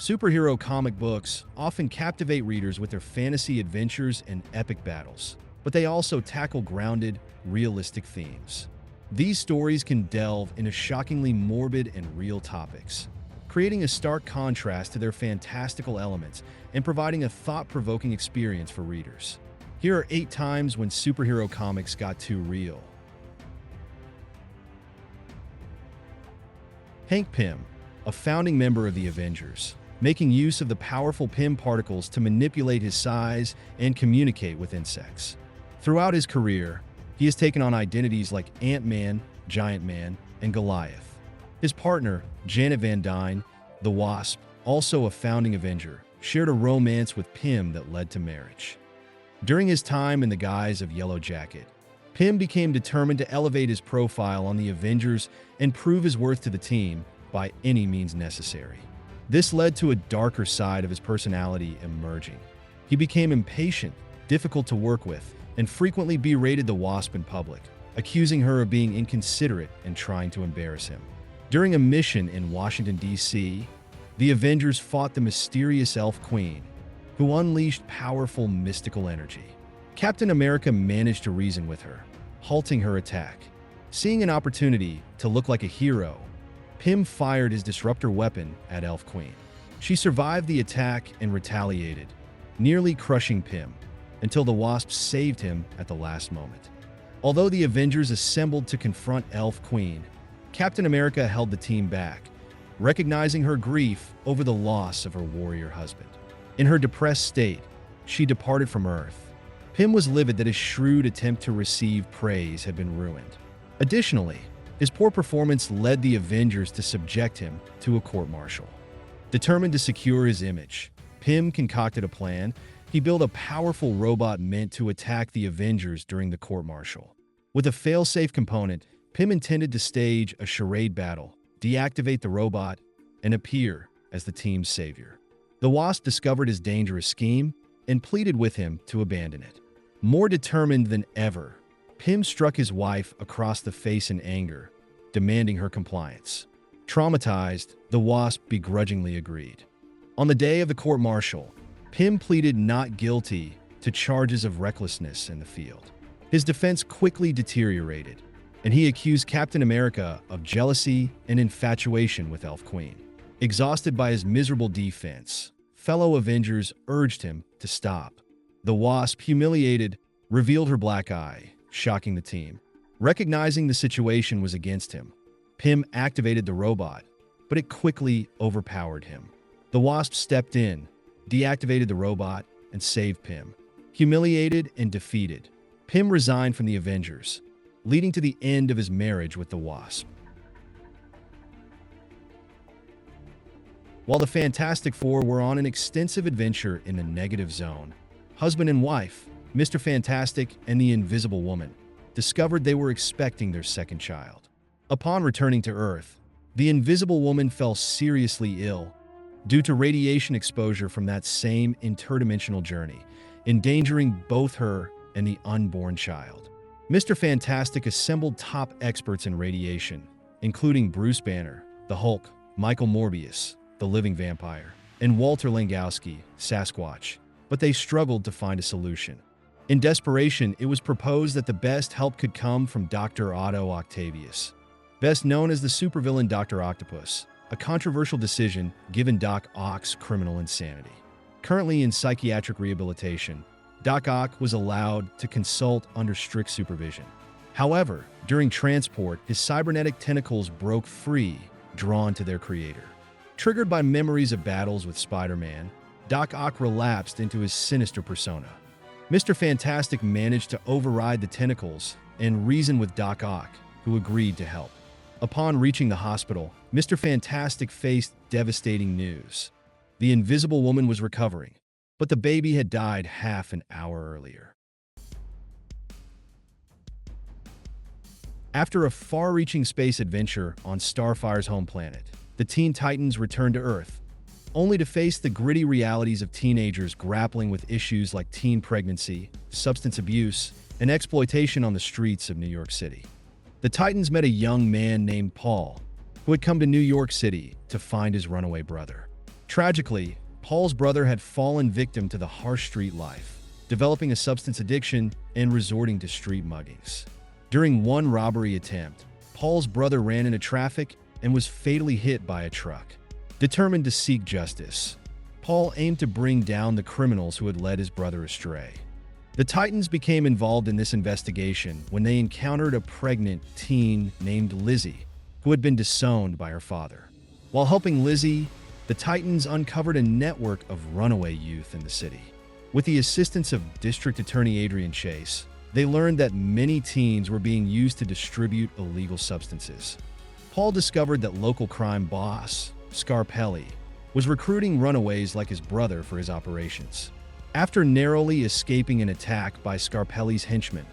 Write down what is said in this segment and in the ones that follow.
Superhero comic books often captivate readers with their fantasy adventures and epic battles, but they also tackle grounded, realistic themes. These stories can delve into shockingly morbid and real topics, creating a stark contrast to their fantastical elements and providing a thought-provoking experience for readers. Here are 8 times when superhero comics got too real. Hank Pym, a founding member of the Avengers, making use of the powerful Pym particles to manipulate his size and communicate with insects. Throughout his career, he has taken on identities like Ant-Man, Giant Man, and Goliath. His partner, Janet Van Dyne, the Wasp, also a founding Avenger, shared a romance with Pym that led to marriage. During his time in the guise of Yellow Jacket, Pym became determined to elevate his profile on the Avengers and prove his worth to the team by any means necessary. This led to a darker side of his personality emerging. He became impatient, difficult to work with, and frequently berated the Wasp in public, accusing her of being inconsiderate and trying to embarrass him. During a mission in Washington, D.C., the Avengers fought the mysterious Elf Queen, who unleashed powerful mystical energy. Captain America managed to reason with her, halting her attack. Seeing an opportunity to look like a hero, Pym fired his disruptor weapon at Elf Queen. She survived the attack and retaliated, nearly crushing Pym, until the Wasp saved him at the last moment. Although the Avengers assembled to confront Elf Queen, Captain America held the team back, recognizing her grief over the loss of her warrior husband. In her depressed state, she departed from Earth. Pym was livid that his shrewd attempt to receive praise had been ruined. Additionally, his poor performance led the Avengers to subject him to a court-martial. Determined to secure his image, Pym concocted a plan. He built a powerful robot meant to attack the Avengers during the court-martial. With a fail-safe component, Pym intended to stage a charade battle, deactivate the robot, and appear as the team's savior. The Wasp discovered his dangerous scheme and pleaded with him to abandon it. More determined than ever, Pym struck his wife across the face in anger, demanding her compliance. Traumatized, the Wasp begrudgingly agreed. On the day of the court-martial, Pym pleaded not guilty to charges of recklessness in the field. His defense quickly deteriorated, and he accused Captain America of jealousy and infatuation with Elf Queen. Exhausted by his miserable defense, fellow Avengers urged him to stop. The Wasp, humiliated, revealed her black eye, shocking the team. Recognizing the situation was against him, Pym activated the robot, but it quickly overpowered him. The Wasp stepped in, deactivated the robot, and saved Pym. Humiliated and defeated, Pym resigned from the Avengers, leading to the end of his marriage with the Wasp. While the Fantastic Four were on an extensive adventure in the negative zone, husband and wife, Mr. Fantastic and the Invisible Woman, discovered they were expecting their second child. Upon returning to Earth, the Invisible Woman fell seriously ill due to radiation exposure from that same interdimensional journey, endangering both her and the unborn child. Mr. Fantastic assembled top experts in radiation, including Bruce Banner, the Hulk, Michael Morbius, the Living Vampire, and Walter Langowski, Sasquatch, but they struggled to find a solution. In desperation, it was proposed that the best help could come from Dr. Otto Octavius, best known as the supervillain Dr. Octopus, a controversial decision given Doc Ock's criminal insanity. Currently in psychiatric rehabilitation, Doc Ock was allowed to consult under strict supervision. However, during transport, his cybernetic tentacles broke free, drawn to their creator. Triggered by memories of battles with Spider-Man, Doc Ock relapsed into his sinister persona. Mr. Fantastic managed to override the tentacles and reason with Doc Ock, who agreed to help. Upon reaching the hospital, Mr. Fantastic faced devastating news. The Invisible Woman was recovering, but the baby had died half an hour earlier. After a far-reaching space adventure on Starfire's home planet, the Teen Titans returned to Earth, only to face the gritty realities of teenagers grappling with issues like teen pregnancy, substance abuse, and exploitation on the streets of New York City. The Titans met a young man named Paul, who had come to New York City to find his runaway brother. Tragically, Paul's brother had fallen victim to the harsh street life, developing a substance addiction and resorting to street muggings. During one robbery attempt, Paul's brother ran into traffic and was fatally hit by a truck. Determined to seek justice, Paul aimed to bring down the criminals who had led his brother astray. The Titans became involved in this investigation when they encountered a pregnant teen named Lizzie, who had been disowned by her father. While helping Lizzie, the Titans uncovered a network of runaway youth in the city. With the assistance of District Attorney Adrian Chase, they learned that many teens were being used to distribute illegal substances. Paul discovered that local crime boss, Scarpelli, was recruiting runaways like his brother for his operations. After narrowly escaping an attack by Scarpelli's henchmen,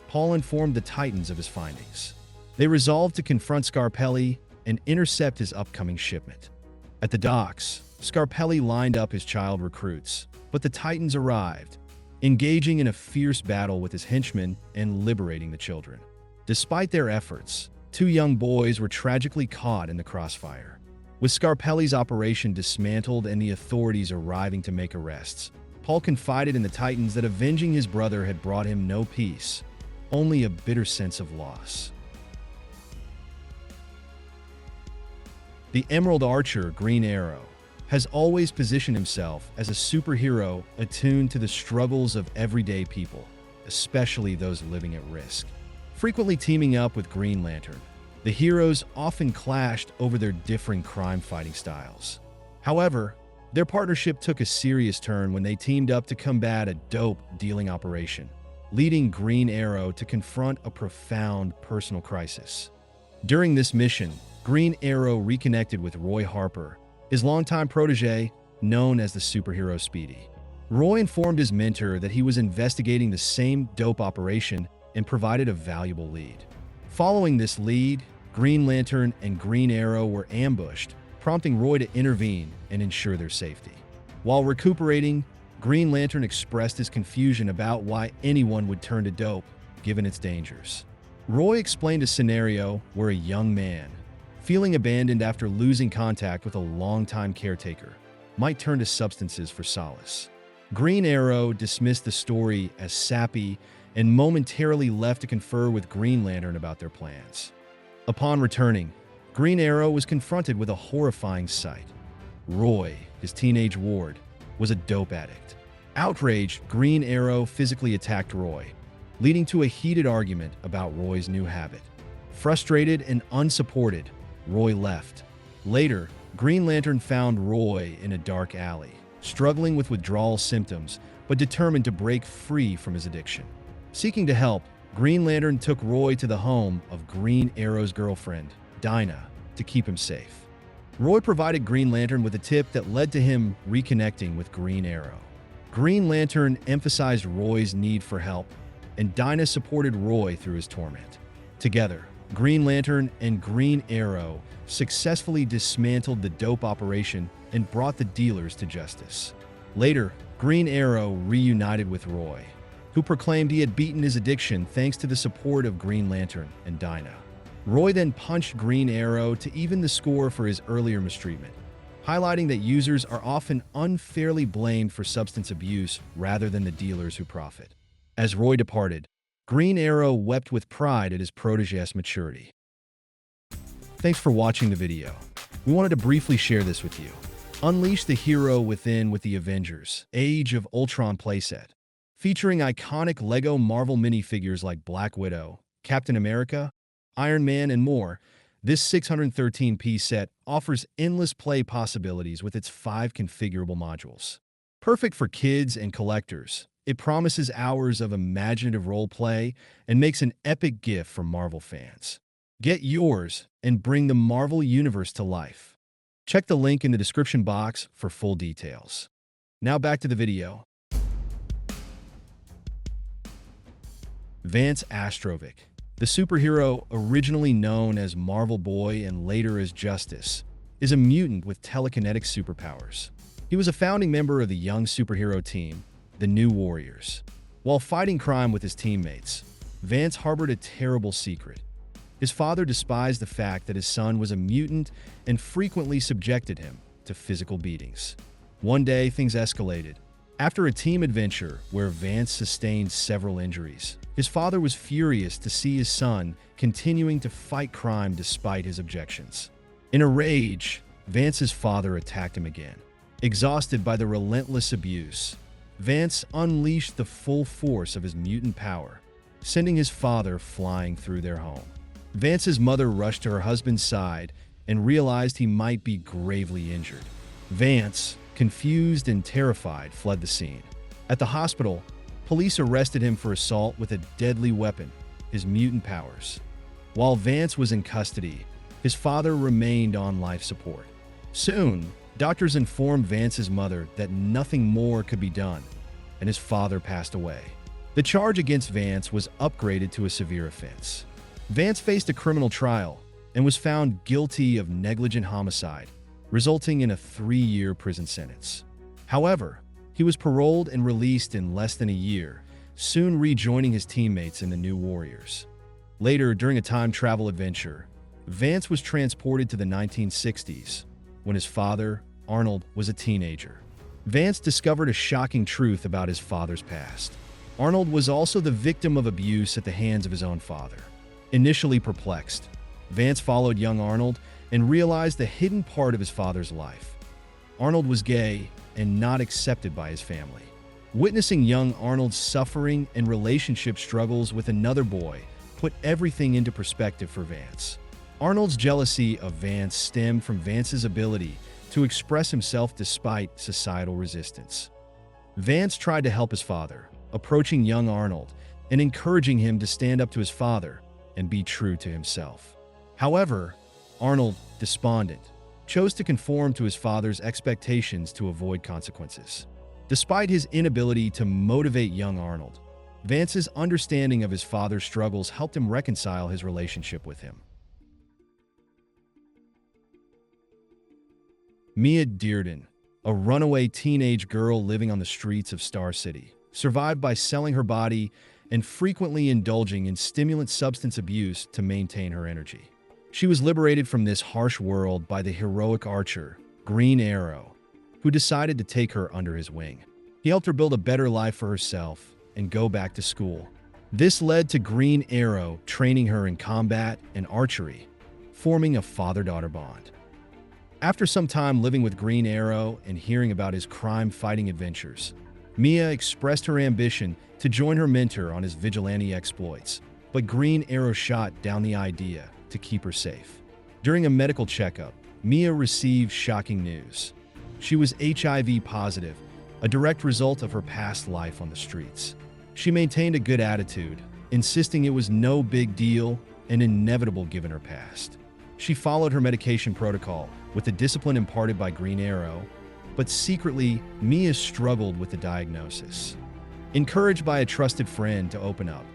Paul informed the Titans of his findings. They resolved to confront Scarpelli and intercept his upcoming shipment. At the docks, Scarpelli lined up his child recruits, but the Titans arrived, engaging in a fierce battle with his henchmen and liberating the children. Despite their efforts, 2 young boys were tragically caught in the crossfire. With Scarpelli's operation dismantled and the authorities arriving to make arrests, Paul confided in the Titans that avenging his brother had brought him no peace, only a bitter sense of loss. The Emerald Archer Green Arrow has always positioned himself as a superhero attuned to the struggles of everyday people, especially those living at risk. Frequently teaming up with Green Lantern, the heroes often clashed over their differing crime-fighting styles. However, their partnership took a serious turn when they teamed up to combat a dope-dealing operation, leading Green Arrow to confront a profound personal crisis. During this mission, Green Arrow reconnected with Roy Harper, his longtime protege, known as the superhero Speedy. Roy informed his mentor that he was investigating the same dope operation and provided a valuable lead. Following this lead, Green Lantern and Green Arrow were ambushed, prompting Roy to intervene and ensure their safety. While recuperating, Green Lantern expressed his confusion about why anyone would turn to dope, given its dangers. Roy explained a scenario where a young man, feeling abandoned after losing contact with a longtime caretaker, might turn to substances for solace. Green Arrow dismissed the story as sappy and momentarily left to confer with Green Lantern about their plans. Upon returning, Green Arrow was confronted with a horrifying sight. Roy, his teenage ward, was a dope addict. Outraged, Green Arrow physically attacked Roy, leading to a heated argument about Roy's new habit. Frustrated and unsupported, Roy left. Later, Green Lantern found Roy in a dark alley, struggling with withdrawal symptoms, but determined to break free from his addiction. Seeking to help, Green Lantern took Roy to the home of Green Arrow's girlfriend, Dinah, to keep him safe. Roy provided Green Lantern with a tip that led to him reconnecting with Green Arrow. Green Lantern emphasized Roy's need for help, and Dinah supported Roy through his torment. Together, Green Lantern and Green Arrow successfully dismantled the dope operation and brought the dealers to justice. Later, Green Arrow reunited with Roy, who proclaimed he had beaten his addiction thanks to the support of Green Lantern and Dinah. Roy then punched Green Arrow to even the score for his earlier mistreatment, highlighting that users are often unfairly blamed for substance abuse rather than the dealers who profit. As Roy departed, Green Arrow wept with pride at his protege's maturity. Thanks for watching the video. We wanted to briefly share this with you. Unleash the hero within with the Avengers Age of Ultron playset, featuring iconic LEGO Marvel minifigures like Black Widow, Captain America, Iron Man, and more. This 613-piece set offers endless play possibilities with its 5 configurable modules. Perfect for kids and collectors, it promises hours of imaginative role play and makes an epic gift for Marvel fans. Get yours and bring the Marvel Universe to life. Check the link in the description box for full details. Now back to the video. Vance Astrovic, the superhero originally known as Marvel Boy and later as Justice, is a mutant with telekinetic superpowers. He was a founding member of the young superhero team, the New Warriors. While fighting crime with his teammates, Vance harbored a terrible secret. His father despised the fact that his son was a mutant and frequently subjected him, to physical beatings. One day, things escalated. After a team adventure where Vance sustained several injuries, his father was furious to see his son continuing to fight crime despite his objections. In a rage, Vance's father attacked him again. Exhausted by the relentless abuse, Vance unleashed the full force of his mutant power, sending his father flying through their home. Vance's mother rushed to her husband's side and realized he might be gravely injured. Vance, confused and terrified, fled the scene. At the hospital, police arrested him for assault with a deadly weapon, his mutant powers. While Vance was in custody, his father remained on life support. Soon, doctors informed Vance's mother that nothing more could be done, and his father passed away. The charge against Vance was upgraded to a severe offense. Vance faced a criminal trial and was found guilty of negligent homicide, resulting in a 3-year prison sentence. However, he was paroled and released in less than a year, soon rejoining his teammates in the New Warriors. Later, during a time travel adventure, Vance was transported to the 1960s when his father, Arnold, was a teenager. Vance discovered a shocking truth about his father's past. Arnold was also the victim of abuse at the hands of his own father. Initially perplexed, Vance followed young Arnold and realized the hidden part of his father's life. Arnold was gay and not accepted by his family. Witnessing young Arnold's suffering and relationship struggles with another boy put everything into perspective for Vance. Arnold's jealousy of Vance stemmed from Vance's ability to express himself despite societal resistance. Vance tried to help his father, approaching young Arnold and encouraging him to stand up to his father and be true to himself. However, Arnold, despondent, chose to conform to his father's expectations to avoid consequences. Despite his inability to motivate young Arnold, Vance's understanding of his father's struggles helped him reconcile his relationship with him. Mia Dearden, a runaway teenage girl living on the streets of Star City, survived by selling her body and frequently indulging in stimulant substance abuse to maintain her energy. She was liberated from this harsh world by the heroic archer, Green Arrow, who decided to take her under his wing. He helped her build a better life for herself and go back to school. This led to Green Arrow training her in combat and archery, forming a father-daughter bond. After some time living with Green Arrow and hearing about his crime-fighting adventures, Mia expressed her ambition to join her mentor on his vigilante exploits, but Green Arrow shot down the idea to keep her safe. During a medical checkup, Mia received shocking news. She was HIV positive, a direct result of her past life on the streets. She maintained a good attitude, insisting it was no big deal and inevitable given her past. She followed her medication protocol with the discipline imparted by Green Arrow, but secretly, Mia struggled with the diagnosis. Encouraged by a trusted friend to open up,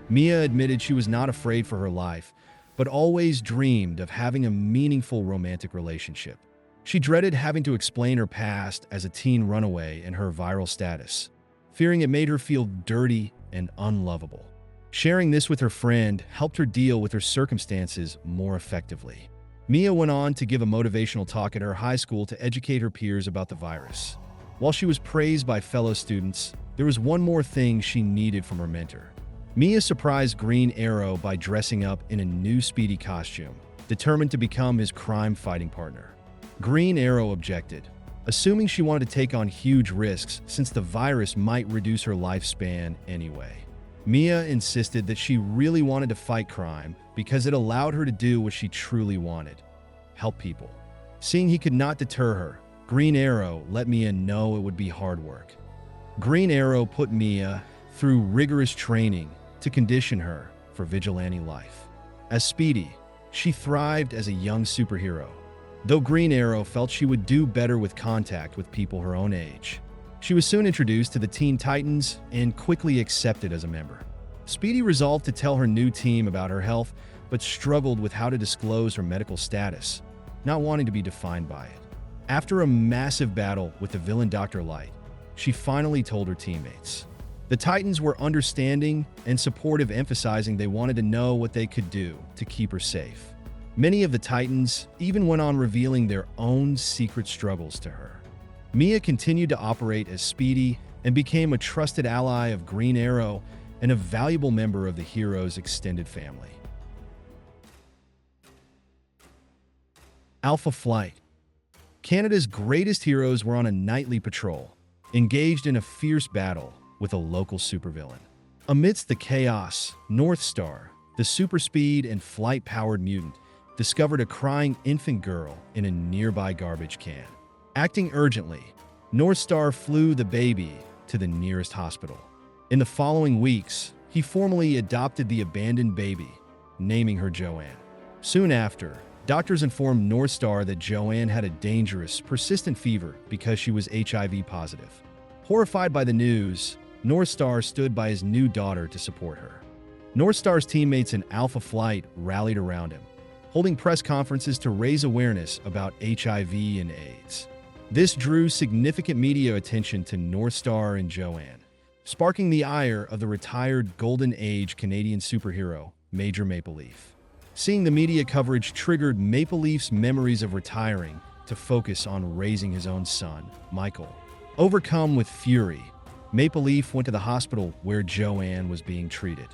Mia admitted she was not afraid for her life, but always dreamed of having a meaningful romantic relationship. She dreaded having to explain her past as a teen runaway and her viral status, fearing it made her feel dirty and unlovable. Sharing this with her friend helped her deal with her circumstances more effectively. Mia went on to give a motivational talk at her high school to educate her peers about the virus. While she was praised by fellow students, there was one more thing she needed from her mentor. Mia surprised Green Arrow by dressing up in a new Speedy costume, determined to become his crime-fighting partner. Green Arrow objected, assuming she wanted to take on huge risks since the virus might reduce her lifespan anyway. Mia insisted that she really wanted to fight crime because it allowed her to do what she truly wanted: help people. Seeing he could not deter her, Green Arrow let Mia know it would be hard work. Green Arrow put Mia through rigorous training to condition her for vigilante life. As Speedy, she thrived as a young superhero, though Green Arrow felt she would do better with contact with people her own age. She was soon introduced to the Teen Titans and quickly accepted as a member. Speedy resolved to tell her new team about her health, but struggled with how to disclose her medical status, not wanting to be defined by it. After a massive battle with the villain Dr. Light, she finally told her teammates. The Titans were understanding and supportive, emphasizing they wanted to know what they could do to keep her safe. Many of the Titans even went on revealing their own secret struggles to her. Mia continued to operate as Speedy and became a trusted ally of Green Arrow and a valuable member of the hero's extended family. Alpha Flight. Canada's greatest heroes were on a nightly patrol, engaged in a fierce battle with a local supervillain. Amidst the chaos, NorthStar, the super speed and flight-powered mutant, discovered a crying infant girl in a nearby garbage can. Acting urgently, NorthStar flew the baby to the nearest hospital. In the following weeks, he formally adopted the abandoned baby, naming her Joanne. Soon after, doctors informed NorthStar that Joanne had a dangerous, persistent fever because she was HIV positive. Horrified by the news, NorthStar stood by his new daughter to support her. NorthStar's teammates in Alpha Flight rallied around him, holding press conferences to raise awareness about HIV and AIDS. This drew significant media attention to NorthStar and Joanne, sparking the ire of the retired Golden Age Canadian superhero, Major Maple Leaf. Seeing the media coverage triggered Maple Leaf's memories of retiring to focus on raising his own son, Michael. Overcome with fury, Maple Leaf went to the hospital where Joanne was being treated.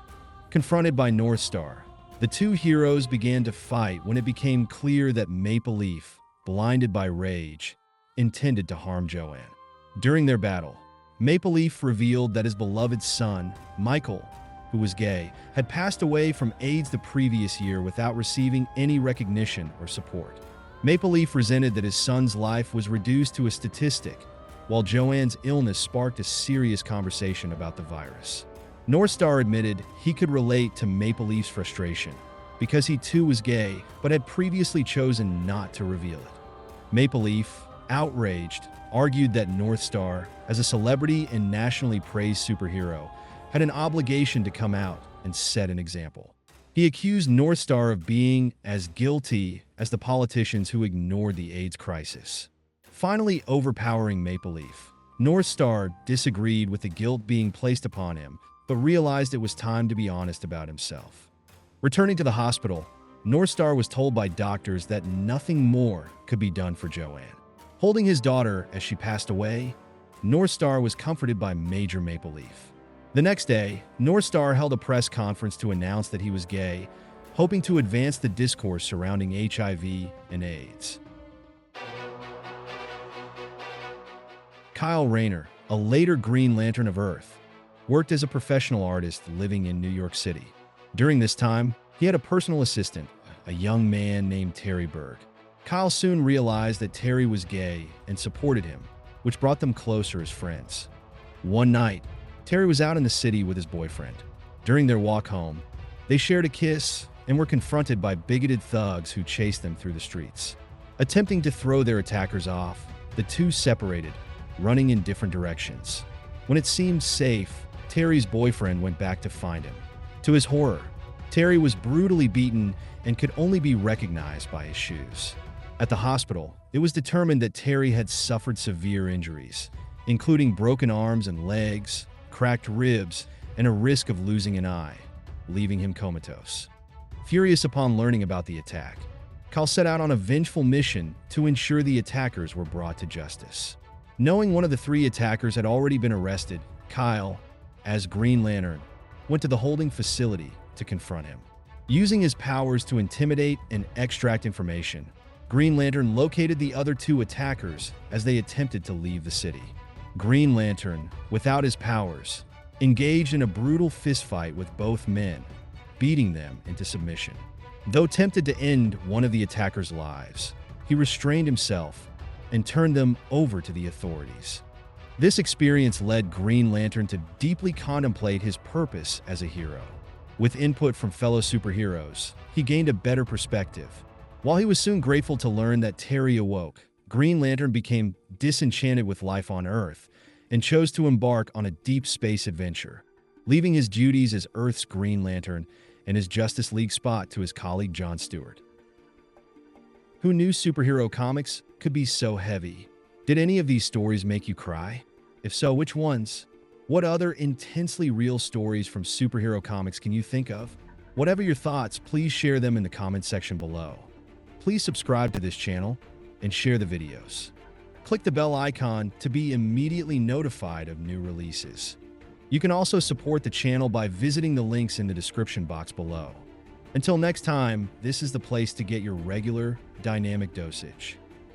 Confronted by NorthStar, the two heroes began to fight when it became clear that Maple Leaf, blinded by rage, intended to harm Joanne. During their battle, Maple Leaf revealed that his beloved son, Michael, who was gay, had passed away from AIDS the previous year without receiving any recognition or support. Maple Leaf resented that his son's life was reduced to a statistic, while Joanne's illness sparked a serious conversation about the virus. NorthStar admitted he could relate to Maple Leaf's frustration because he too was gay but had previously chosen not to reveal it. Maple Leaf, outraged, argued that NorthStar, as a celebrity and nationally praised superhero, had an obligation to come out and set an example. He accused NorthStar of being as guilty as the politicians who ignored the AIDS crisis. Finally overpowering Maple Leaf, NorthStar disagreed with the guilt being placed upon him, but realized it was time to be honest about himself. Returning to the hospital, NorthStar was told by doctors that nothing more could be done for Joanne. Holding his daughter as she passed away, NorthStar was comforted by Major Maple Leaf. The next day, NorthStar held a press conference to announce that he was gay, hoping to advance the discourse surrounding HIV and AIDS. Kyle Rayner, a later Green Lantern of Earth, worked as a professional artist living in New York City. During this time, he had a personal assistant, a young man named Terry Berg. Kyle soon realized that Terry was gay and supported him, which brought them closer as friends. One night, Terry was out in the city with his boyfriend. During their walk home, they shared a kiss and were confronted by bigoted thugs who chased them through the streets. Attempting to throw their attackers off, the two separated, running in different directions. When it seemed safe, Terry's boyfriend went back to find him. To his horror, Terry was brutally beaten and could only be recognized by his shoes. At the hospital, it was determined that Terry had suffered severe injuries, including broken arms and legs, cracked ribs, and a risk of losing an eye, leaving him comatose. Furious upon learning about the attack, Kyle set out on a vengeful mission to ensure the attackers were brought to justice. Knowing one of the three attackers had already been arrested, Kyle, as Green Lantern, went to the holding facility to confront him. Using his powers to intimidate and extract information, Green Lantern located the other two attackers as they attempted to leave the city. Green Lantern, without his powers, engaged in a brutal fistfight with both men, beating them into submission. Though tempted to end one of the attackers' lives, he restrained himself and turned them over to the authorities. This experience led Green Lantern to deeply contemplate his purpose as a hero. With input from fellow superheroes, he gained a better perspective. While he was soon grateful to learn that Terry awoke, Green Lantern became disenchanted with life on Earth and chose to embark on a deep space adventure, leaving his duties as Earth's Green Lantern and his Justice League spot to his colleague John Stewart. Who knew superhero comics could be so heavy? Did any of these stories make you cry? If so, which ones? What other intensely real stories from superhero comics can you think of? Whatever your thoughts, please share them in the comment section below. Please subscribe to this channel and share the videos. Click the bell icon to be immediately notified of new releases. You can also support the channel by visiting the links in the description box below. Until next time, this is the place to get your regular, dynamic dosage.